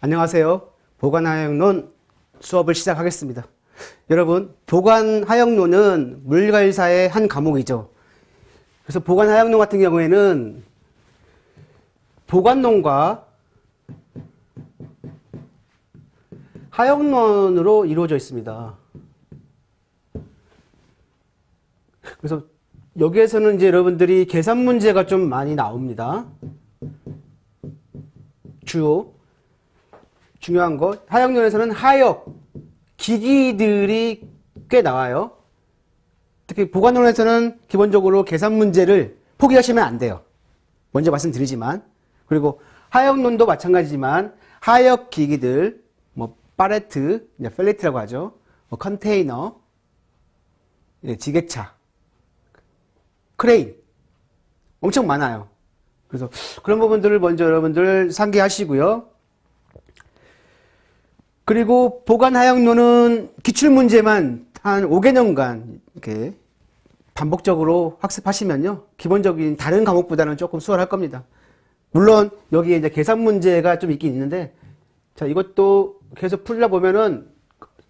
안녕하세요. 보관하역론 수업을 시작하겠습니다. 여러분, 보관하역론은 물리과일사의 한 과목이죠. 그래서 보관하역론 같은 경우에는 보관론과 하역론으로 이루어져 있습니다. 그래서 여기에서는 이제 여러분들이 계산 문제가 좀 많이 나옵니다. 주요 중요한 거, 하역론에서는 하역, 기기들이 꽤 나와요. 특히 보관론에서는 기본적으로 계산 문제를 포기하시면 안 돼요. 먼저 말씀드리지만. 그리고 하역론도 마찬가지지만 하역 기기들, 뭐 팔레트, 펠리트라고 하죠. 뭐 컨테이너, 지게차, 크레인 엄청 많아요. 그래서 그런 부분들을 먼저 여러분들 상기하시고요. 그리고 보관하역론은 기출문제만 한 5개년간 이렇게 반복적으로 학습하시면요, 기본적인 다른 과목보다는 조금 수월할 겁니다. 물론 여기에 이제 계산 문제가 좀 있긴 있는데, 자, 이것도 계속 풀다 보면은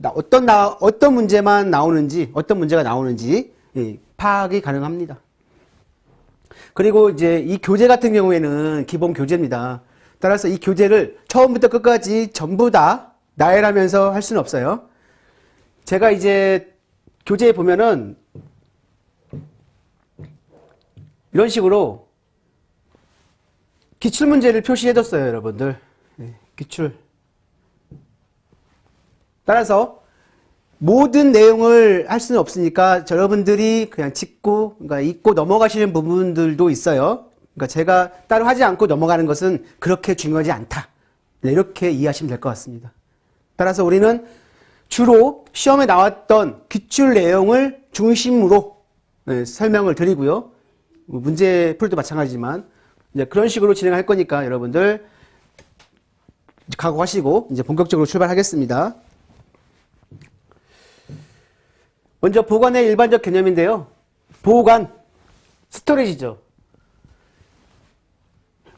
어떤 문제만 나오는지, 어떤 문제가 나오는지 파악이 가능합니다. 그리고 이제 이 교재 같은 경우에는 기본 교재입니다. 따라서 이 교재를 처음부터 끝까지 전부 다 나열하면서 할 수는 없어요. 제가 이제 교재에 보면은 이런 식으로 기출문제를 표시해뒀어요, 여러분들. 기출. 따라서 모든 내용을 할 수는 없으니까 여러분들이 그냥 짚고, 그러니까 읽고 넘어가시는 부분들도 있어요. 그러니까 제가 따로 하지 않고 넘어가는 것은 그렇게 중요하지 않다. 이렇게 이해하시면 될 것 같습니다. 따라서 우리는 주로 시험에 나왔던 기출 내용을 중심으로 설명을 드리고요. 문제 풀도 마찬가지지만 이제 그런 식으로 진행할 거니까 여러분들 각오하시고 이제 본격적으로 출발하겠습니다. 먼저 보관의 일반적 개념인데요. 보관, 스토리지죠.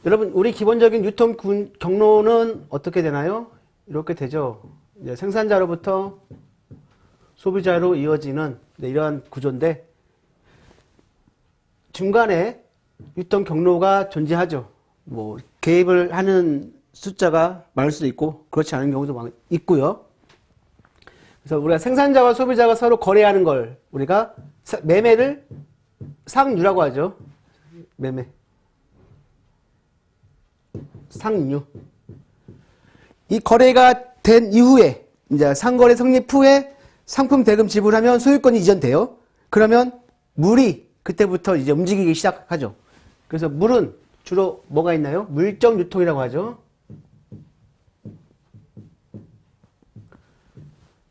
여러분, 우리 기본적인 유통 경로는 어떻게 되나요? 이렇게 되죠. 이제 생산자로부터 소비자로 이어지는 이러한 구조인데, 중간에 유통 경로가 존재하죠. 뭐 개입을 하는 숫자가 많을 수도 있고 그렇지 않은 경우도 있고요. 그래서 우리가 생산자와 소비자가 서로 거래하는 걸 우리가 매매를 상류라고 하죠. 매매. 상류. 이 거래가 된 이후에, 이제 상거래 성립 후에 상품 대금 지불하면 소유권이 이전돼요. 그러면 물이 그때부터 이제 움직이기 시작하죠. 그래서 물은 주로 뭐가 있나요? 물적 유통이라고 하죠.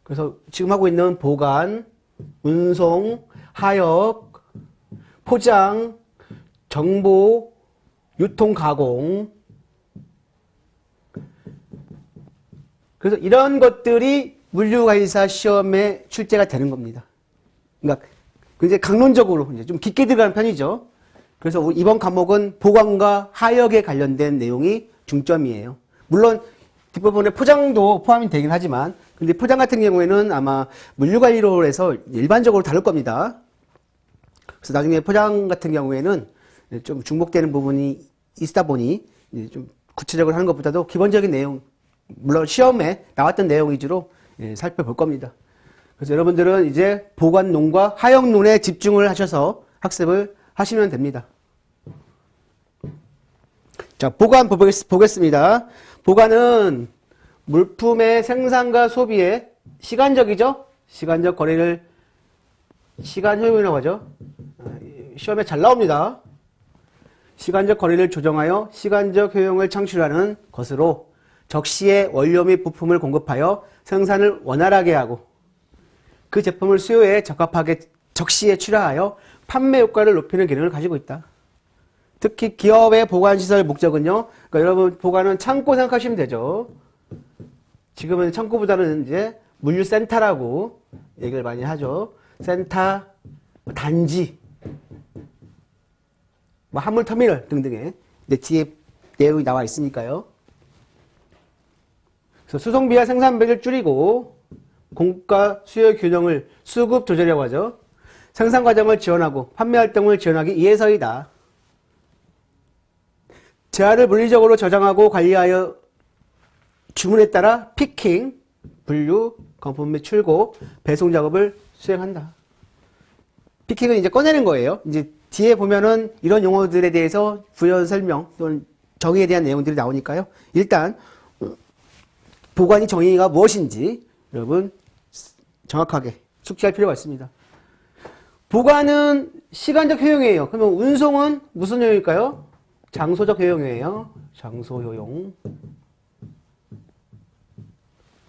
그래서 지금 하고 있는 보관, 운송, 하역, 포장, 정보, 유통 가공. 그래서 이런 것들이 물류과일사 시험에 출제가 되는 겁니다. 그러니까 굉장히 강론적으로 이제 좀 깊게 들어가는 편이죠. 그래서 이번 과목은 보관과 하역에 관련된 내용이 중점이에요. 물론 뒷부분에 포장도 포함이 되긴 하지만, 근데 포장 같은 경우에는 아마 물류관리로해서 일반적으로 다룰 겁니다. 그래서 나중에 포장 같은 경우에는 좀 중복되는 부분이 있다 보니 좀 구체적으로 하는 것보다도 기본적인 내용, 물론 시험에 나왔던 내용 위주로 살펴볼 겁니다. 그래서 여러분들은 이제 보관론과 하역론에 집중을 하셔서 학습을 하시면 됩니다. 자, 보관 보겠습니다. 보관은 물품의 생산과 소비의 시간적이죠? 시간적 거래를 시간 효용이라고 하죠. 시험에 잘 나옵니다. 시간적 거래를 조정하여 시간적 효용을 창출하는 것으로 적시에 원료 및 부품을 공급하여 생산을 원활하게 하고 그 제품을 수요에 적합하게 적시에 출하하여 판매 효과를 높이는 기능을 가지고 있다. 특히 기업의 보관시설 목적은요, 그러니까 여러분 보관은 창고 생각하시면 되죠. 지금은 창고보다는 이제 물류센터라고 얘기를 많이 하죠. 센터, 단지, 뭐 화물터미널 등등의 뒤에 내용이 나와 있으니까요. 그래서 수송비와 생산비를 줄이고 공급과 수요 균형을 수급 조절이라고 하죠. 생산 과정을 지원하고 판매 활동을 지원하기 위해서이다. 재화를 물리적으로 저장하고 관리하여 주문에 따라 피킹, 분류, 건품 및 출고, 배송 작업을 수행한다. 피킹은 이제 꺼내는 거예요. 이제 뒤에 보면은 이런 용어들에 대해서 부연 설명 또는 정의에 대한 내용들이 나오니까요. 일단 보관이 정의가 무엇인지 여러분 정확하게 숙지할 필요가 있습니다. 보관은 시간적 효용이에요. 그러면 운송은 무슨 효용일까요? 장소적 효용이에요. 장소 효용.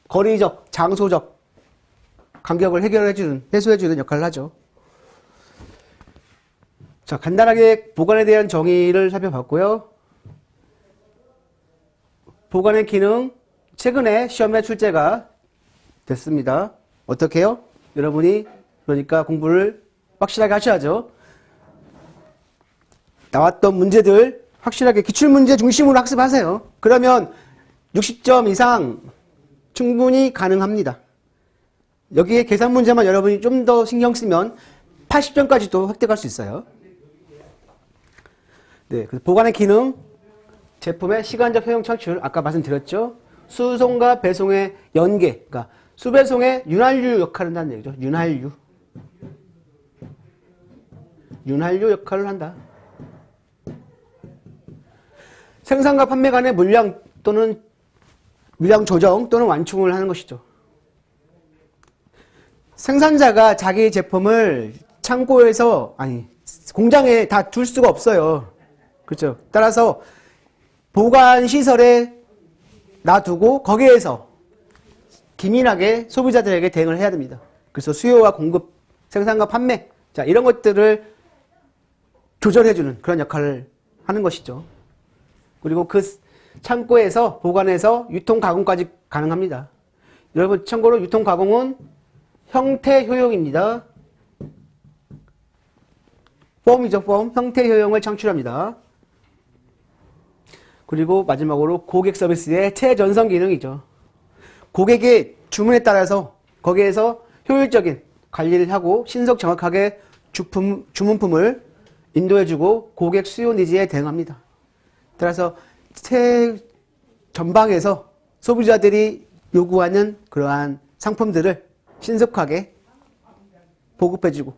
거리적, 장소적 간격을 해결해주는, 해소해주는 역할을 하죠. 자, 간단하게 보관에 대한 정의를 살펴봤고요. 보관의 기능, 최근에 시험에 출제가 됐습니다. 어떻게요? 여러분이 그러니까 공부를 확실하게 하셔야죠. 나왔던 문제들 확실하게 기출문제 중심으로 학습하세요. 그러면 60점 이상 충분히 가능합니다. 여기에 계산 문제만 여러분이 좀 더 신경 쓰면 80점까지도 획득할 수 있어요. 네, 그래서 보관의 기능, 제품의 시간적 효용 창출, 아까 말씀드렸죠. 수송과 배송의 연계, 그러니까 수배송의 윤활유 역할을 한다는 얘기죠. 윤활유 역할을 한다. 생산과 판매 간의 물량 또는 물량 조정 또는 완충을 하는 것이죠. 생산자가 자기 제품을 창고에서 공장에 다 둘 수가 없어요. 그렇죠. 따라서 보관 시설에 놔두고 거기에서 기민하게 소비자들에게 대응을 해야 됩니다. 그래서 수요와 공급, 생산과 판매, 자 이런 것들을 조절해주는 그런 역할을 하는 것이죠. 그리고 그 창고에서 보관해서 유통 가공까지 가능합니다. 여러분 참고로 유통 가공은 형태 효용입니다. 폼이죠, 폼. 형태 효용을 창출합니다. 그리고 마지막으로 고객 서비스의 최전선 기능이죠. 고객의 주문에 따라서 거기에서 효율적인 관리를 하고 신속 정확하게 주문품을 인도해주고 고객 수요 니즈에 대응합니다. 따라서 전방에서 소비자들이 요구하는 그러한 상품들을 신속하게 보급해주고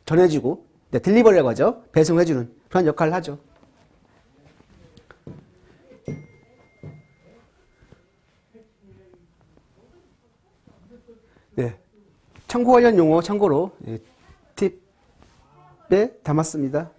전해주고 딜리버리라고 하죠. 배송해주는 그런 역할을 하죠. 네, 참고 관련 용어 참고로 팁에 담았습니다.